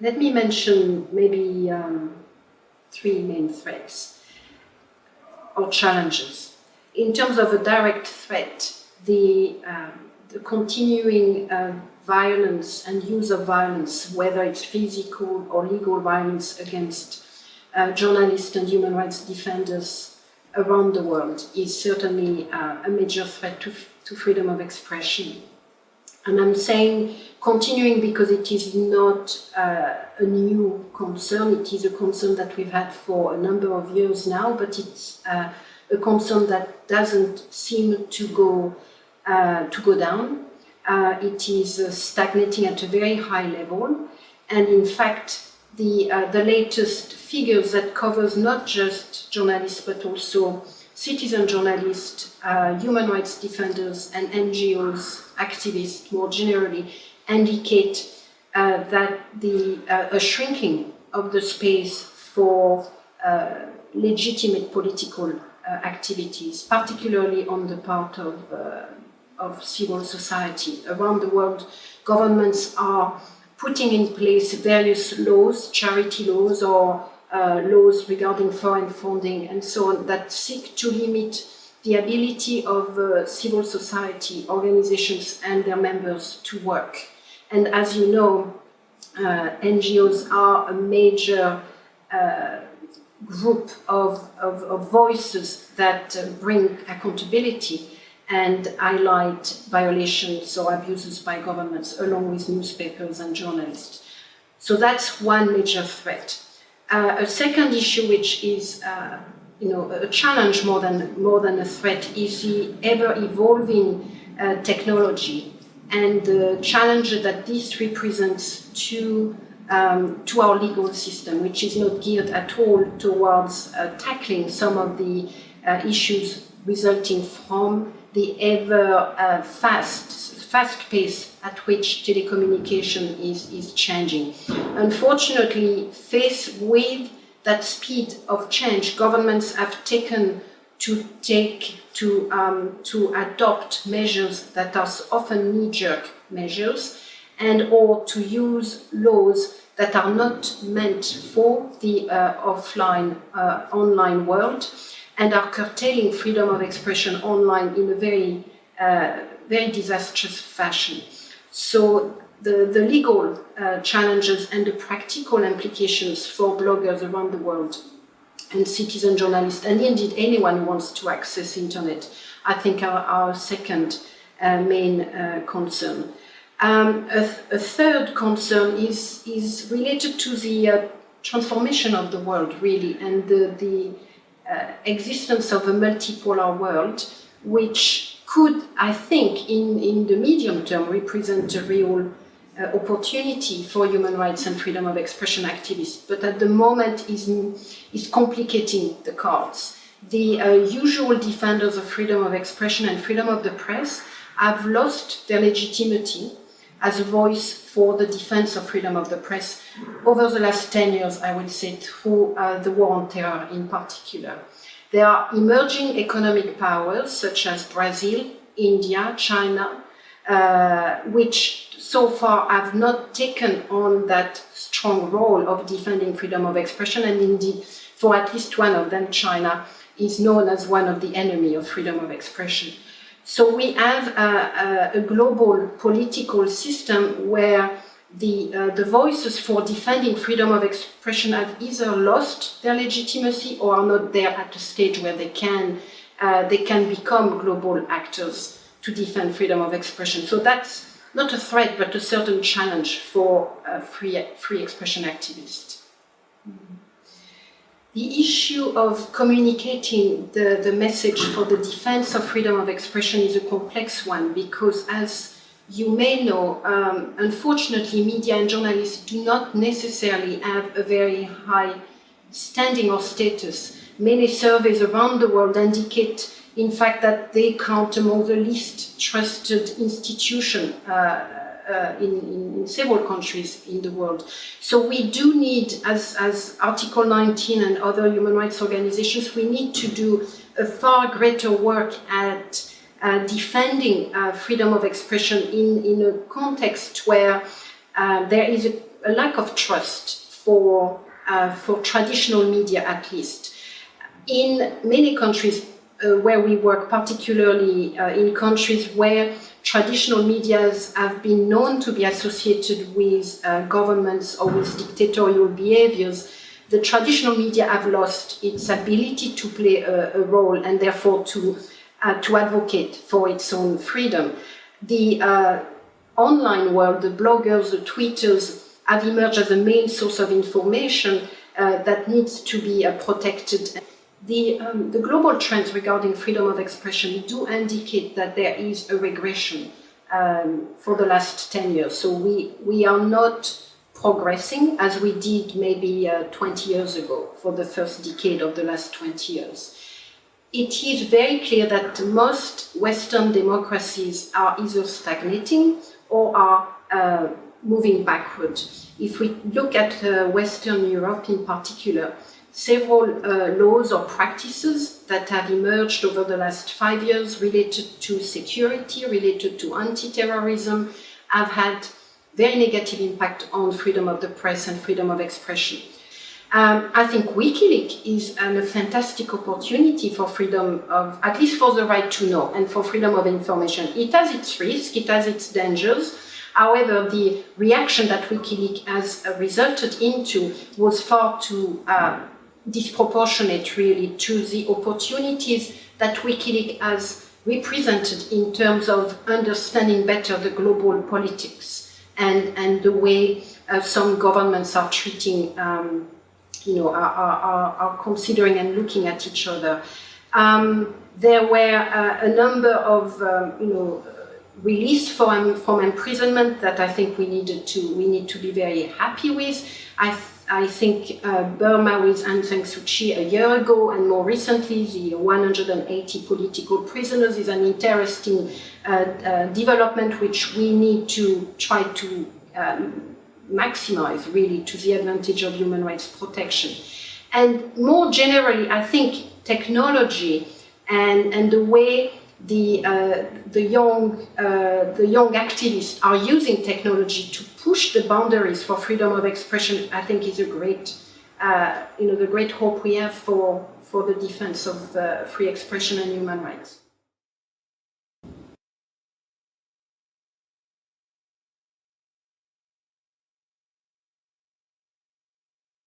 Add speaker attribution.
Speaker 1: let me mention maybe three main threats or challenges. In terms of a direct threat, the continuing violence and use of violence, whether it's physical or legal violence against journalists and human rights defenders around the world, is certainly a major threat to freedom of expression. And I'm saying continuing because it is not a new concern. It is a concern that we've had for a number of years now, but it's a concern that doesn't seem to go down. It is stagnating at a very high level, and in fact, the latest figures that covers not just journalists but also citizen journalists, human rights defenders, and NGOs, activists more generally, indicate that a shrinking of the space for legitimate political activities, particularly on the part of civil society. Around the world, governments are putting in place various laws, charity laws or laws regarding foreign funding and so on, that seek to limit the ability of civil society organizations and their members to work. And as you know, NGOs are a major group of voices that bring accountability and highlight violations or abuses by governments, along with newspapers and journalists. So that's one major threat. A second issue, which is a challenge more than a threat, is the ever-evolving technology and the challenge that this represents to our legal system, which is not geared at all towards tackling some of the issues resulting from the ever fast pace at which telecommunication is changing. Unfortunately, faced with that speed of change, governments have taken to adopt measures that are often knee-jerk measures, and or to use laws that are not meant for the offline, online world, and are curtailing freedom of expression online in a very, very disastrous fashion. So the legal challenges and the practical implications for bloggers around the world and citizen journalists, and indeed anyone who wants to access internet, I think are our second main concern. A third concern is related to the transformation of the world, really, and the existence of a multipolar world, which could, I think, in the medium term, represent a real opportunity for human rights and freedom of expression activists, but at the moment is complicating the cards. The usual defenders of freedom of expression and freedom of the press have lost their legitimacy as a voice for the defense of freedom of the press over the last 10 years, I would say, through the war on terror in particular. There are emerging economic powers such as Brazil, India, China, which so far have not taken on that strong role of defending freedom of expression, and indeed, for at least one of them, China is known as one of the enemies of freedom of expression. So we have a global political system where the voices for defending freedom of expression have either lost their legitimacy or are not there at a stage where they can become global actors to defend freedom of expression. So that's not a threat, but a certain challenge for free expression activists. The issue of communicating the message for the defense of freedom of expression is a complex one, because as you may know, unfortunately, media and journalists do not necessarily have a very high standing or status. Many surveys around the world indicate, in fact, that they count among the least trusted institutions in several countries in the world. So we do need, as Article 19 and other human rights organizations, we need to do a far greater work at defending freedom of expression in a context where there is a lack of trust for traditional media, at least. In many countries where we work, particularly in countries where traditional medias have been known to be associated with governments or with dictatorial behaviors, the traditional media have lost its ability to play a role and therefore to advocate for its own freedom. The online world, the bloggers, the tweeters, have emerged as a main source of information that needs to be protected. The global trends regarding freedom of expression do indicate that there is a regression for the last 10 years. So we are not progressing as we did maybe 20 years ago for the first decade of the last 20 years. It is very clear that most Western democracies are either stagnating or are moving backward. If we look at Western Europe in particular, several laws or practices that have emerged over the last 5 years related to security, related to anti-terrorism, have had very negative impact on freedom of the press and freedom of expression. I think WikiLeaks is a fantastic opportunity for freedom of, at least for the right to know and for freedom of information. It has its risks, it has its dangers. However, the reaction that WikiLeaks has resulted into was far too disproportionate, really, to the opportunities that WikiLeaks has represented in terms of understanding better the global politics and the way some governments are treating, are considering and looking at each other. There were a number of, released from imprisonment that I think we need to be very happy with. I think Burma with Aung San Suu Kyi a year ago, and more recently the 180 political prisoners is an interesting development which we need to try to maximize, really, to the advantage of human rights protection. And more generally, I think technology and the way the young activists are using technology to push the boundaries for freedom of expression, I think, is a great, the great hope we have for the defense of free expression and human rights.